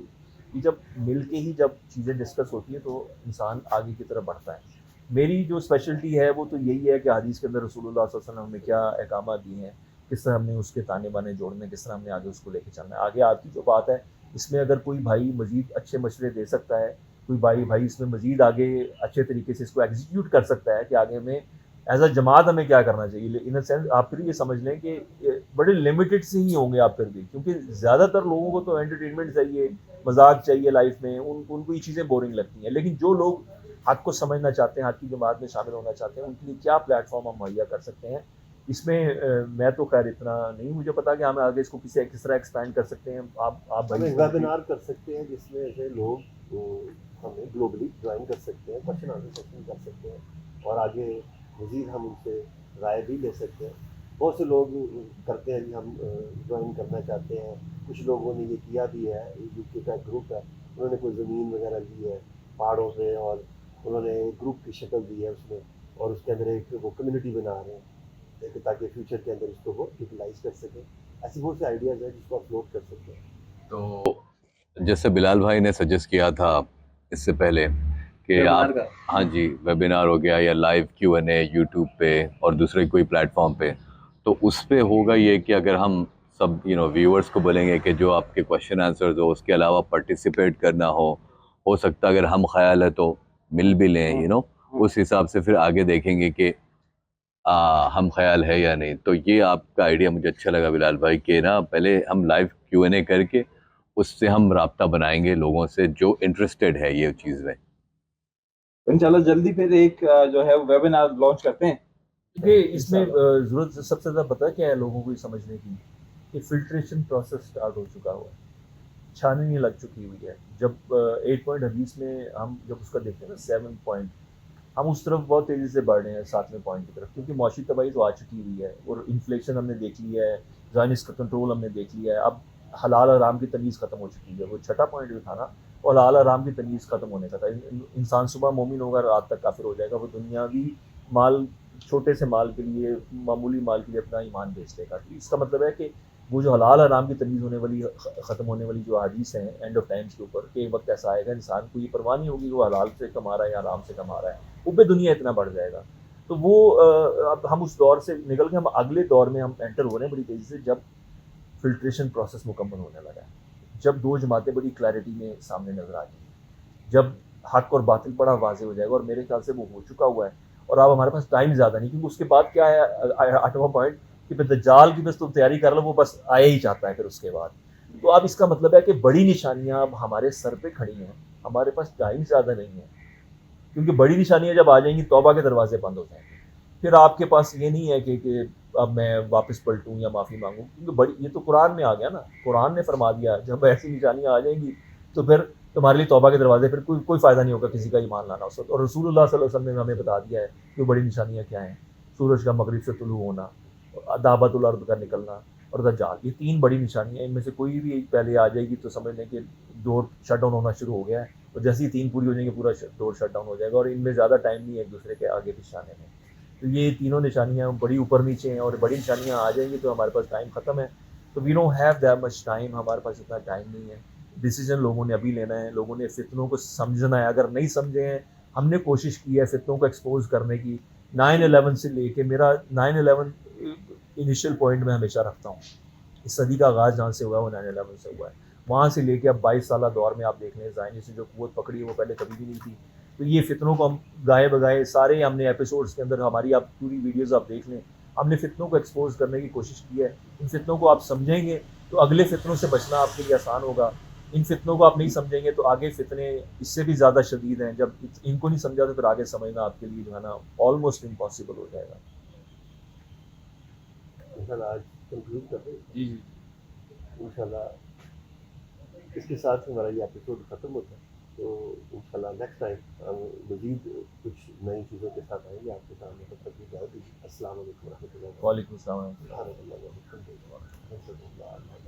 کہ جب مل کے ہی جب چیزیں ڈسکس ہوتی ہیں تو انسان آگے کی طرف بڑھتا ہے. میری جو اسپیشلٹی ہے وہ تو یہی ہے کہ حدیث کے اندر رسول اللہ صلی اللہ علیہ وسلم نے کیا احکامات دیے ہیں, کس طرح ہم نے اس کے تانے بانے جوڑنے, کس طرح ہم نے آگے اس کو لے کے چلنا ہے. آگے آپ کی جو بات ہے اس میں اگر کوئی بھائی مزید اچھے مشورے دے سکتا ہے, کوئی بھائی اس میں مزید آگے اچھے طریقے سے اس کو ایگزیکیوٹ کر سکتا ہے کہ آگے میں ایز اے جماعت ہمیں کیا کرنا چاہیے. ان اے سینس آپ پھر یہ سمجھ لیں کہ بڑے لمیٹڈ سے ہی ہوں گے آپ پھر بھی, کیونکہ زیادہ تر لوگوں کو تو انٹرٹینمنٹ چاہیے, مذاق چاہیے لائف میں, ان کو یہ چیزیں بورنگ لگتی ہیں. لیکن جو لوگ حق کو سمجھنا چاہتے ہیں, حق کی جماعت میں شامل ہونا چاہتے ہیں, ان کے لیے کیا پلیٹ فارم ہم مہیا کر سکتے ہیں. اس میں میں تو خیر اتنا نہیں مجھے پتا کہ ہم آگے اس کو کس طرح ایکسپینڈ کر سکتے ہیں. آپ ہم ایک ویبینار کر سکتے ہیں جس میں سے لوگ ہمیں گلوبلی جوائن کر سکتے ہیں, کوشچن آنسر سیشن کر سکتے ہیں, اور آگے مزید ہم ان سے رائے بھی لے سکتے ہیں. بہت سے لوگ کرتے ہیں جی ہم جوائن کرنا چاہتے ہیں. کچھ لوگوں نے یہ کیا بھی ہے, یو کے کا گروپ ہے, انہوں نے کوئی زمین وغیرہ لی ہے پہاڑوں پہ, اور انہوں نے گروپ کی شکل دی ہے اس میں, اور اس کے اندر ایک وہ کمیونٹی بنا رہے ہیں تاکہ فیوچر کے اندر اس کو وہ یوٹیلائز کر سکیں. ایسی بہت سے آئیڈیاز ہیں جس کو آپ فلوٹ کر سکتے ہیں. تو جیسے بلال بھائی نے سجیسٹ کیا تھا اس سے پہلے کہ آپ, ہاں جی, ویبینار ہو گیا یا لائیو Q&A یوٹیوب پہ اور دوسرے کوئی پلیٹ فارم پہ, تو اس پہ ہوگا یہ کہ اگر ہم سب ویورز کو بولیں گے کہ جو آپ کے کوشچن آنسرز ہو اس کے علاوہ پارٹیسپیٹ کرنا ہو سکتا ہے اگر ہم خیال ہے تو مل بھی لیں, اس حساب سے پھر آگے دیکھیں گے کہ ہم خیال ہے یا نہیں. تو یہ آپ کا آئیڈیا مجھے اچھا لگا بلال بھائی کہ نا پہلے ہم لائیو Q&A کر کے اس سے ہم رابطہ بنائیں گے لوگوں سے جو انٹرسٹڈ ہے یہ چیز میں. انشاءاللہ جلدی پھر ایک جو ہے ویبینار لانچ کرتے ہیں. کیونکہ اس میں ضرورت سب سے زیادہ پتہ کیا ہے لوگوں کو یہ سمجھنے کی کہ فلٹریشن پروسیس سٹارٹ ہو چکا ہوا ہے, چھاننی لگ چکی ہوئی ہے. جب 8 پوائنٹ حدیث میں ہم جب اس کا دیکھتے ہیں نا 7 پوائنٹ, ہم اس طرف بہت تیزی سے بڑھ رہے ہیں 7ویں پوائنٹ کی طرف, کیونکہ معاشی تباہی تو آ چکی ہوئی ہے اور انفلیشن ہم نے دیکھ لیا ہے, زائنس کا کنٹرول ہم نے دیکھ لیا ہے. اب حلال حرام کی تمیز ختم ہو چکی ہے. وہ چھٹا پوائنٹ جو تھا نا, اور حلال حرام کی تمیز ختم ہونے کا تھا. انسان صبح مومن ہوگا رات تک کافر ہو جائے گا. وہ دنیاوی مال, چھوٹے سے مال کے لیے, معمولی مال کے لیے اپنا ایمان بیچ لے گا. اس کا مطلب ہے کہ وہ جو حلال حرام کی تمیز ہونے والی, ختم ہونے والی جو حدیث ہیں اینڈ آف ٹائمس کے اوپر, کہ ایک وقت ایسا آئے گا انسان کو یہ پرواہ نہیں ہوگی کہ وہ حلال سے کما رہا ہے یا حرام سے کما رہا ہے, وہ پہ دنیا اتنا بڑھ جائے گا. تو وہ اب ہم اس دور سے نکل کے ہم اگلے دور میں ہم انٹر ہو رہے ہیں بڑی تیزی سے, جب فلٹریشن پروسیس مکمل ہونے لگا ہے, جب دو جماعتیں بڑی کلیئرٹی میں سامنے نظر آ گئی ہیں, جب حق اور باطل بڑا واضح ہو جائے گا. اور میرے خیال سے وہ ہو چکا ہوا ہے. اور اب ہمارے پاس ٹائم زیادہ نہیں, کیونکہ اس کے بعد کیا ہے 8واں پوائنٹ, کہ پھر دجال کی بس تم تیاری کر لو, وہ بس آیا ہی چاہتا ہے پھر اس کے بعد. تو اب اس کا مطلب ہے کہ بڑی نشانیاں اب ہمارے سر پہ کھڑی ہیں, ہمارے پاس ٹائم زیادہ نہیں ہے, کیونکہ بڑی نشانیاں جب آ جائیں گی توبہ کے دروازے بند ہو جائیں گے. پھر آپ کے پاس یہ نہیں ہے کہ اب میں واپس پلٹوں یا معافی مانگوں, کیونکہ بڑی, یہ تو قرآن میں آ گیا نا. قرآن نے فرما دیا جب ایسی نشانیاں آ جائیں گی تو پھر تمہارے لیے توبہ کے دروازے, پھر کوئی فائدہ نہیں ہوگا کسی کا ایمان لانا اس وقت. اور رسول اللہ صلی اللہ علیہ وسلم نے ہمیں بتا دیا ہے کہ بڑی نشانیاں کیا ہیں. سورج کا مغرب سے طلوع ہونا, دابت الارض کا نکلنا اور دجال, یہ 3 بڑی نشانیاں ہیں. ان میں سے کوئی بھی ایک پہلے آ جائے گی تو سمجھ لیں کہ ڈور شٹ ڈاؤن ہونا شروع ہو گیا ہے, اور جیسے ہی 3 پوری ہو جائیں گے پورا ڈور شٹ ڈاؤن ہو جائے گا. اور ان میں زیادہ ٹائم نہیں ہے ایک دوسرے کے آگے پیچھے آنے میں. تو یہ تینوں نشانیاں بڑی اوپر نیچے ہیں, اور بڑی نشانیاں آ جائیں گی تو ہمارے پاس ٹائم ختم ہے. تو we don't have that much time, ہمارے پاس اتنا ٹائم نہیں ہے. ڈیسیجن لوگوں نے ابھی لینا ہے, لوگوں نے فتنوں کو سمجھنا ہے. اگر نہیں سمجھے ہیں, ہم نے کوشش کی ہے فتنوں کو ایکسپوز کرنے کی. 9/11 سے لے کے, میرا 9/11 انیشیل پوائنٹ میں ہمیشہ رکھتا ہوں. اس صدی کا آغاز جہاں سے ہوا ہے وہ 9/11 سے ہوا ہے. وہاں سے لے کے اب 22 سالہ دور میں آپ دیکھ لیں, زائنی سے جو قوت پکڑی ہے وہ پہلے کبھی بھی نہیں تھی. تو یہ فتنوں کو ہم گائے بگائے سارے ہم نے ایپیسوڈس کے اندر, ہماری آپ پوری ویڈیوز آپ دیکھ لیں, ہم نے فتنوں کو ایکسپوز کرنے کی کوشش کی ہے. ان فتنوں کو آپ سمجھیں گے تو اگلے فتنوں سے بچنا آپ کے لیے آسان ہوگا. ان فتنوں کو آپ نہیں سمجھیں گے تو آگے فتنے اس سے بھی زیادہ شدید ہیں. جب ان کو نہیں سمجھا تو پھر آگے سمجھنا آپ کے لیے جو ہے نا آلموسٹ امپاسبل ہو جائے گا. انشاءاللہ آج کنکلوڈ کر دیں. جی جی انشاءاللہ اس کے ساتھ ہمارا یہ ایپیسوڈ ختم ہوتا ہے. تو انشاءاللہ نیکسٹ ٹائم ہم مزید کچھ نئی چیزوں کے ساتھ آئیں گے آپ کے سامنے. تب تک کی اجازت دیجیے. السلام علیکم ورحمۃ اللہ وعلیکم السلام. وبرکاتہ.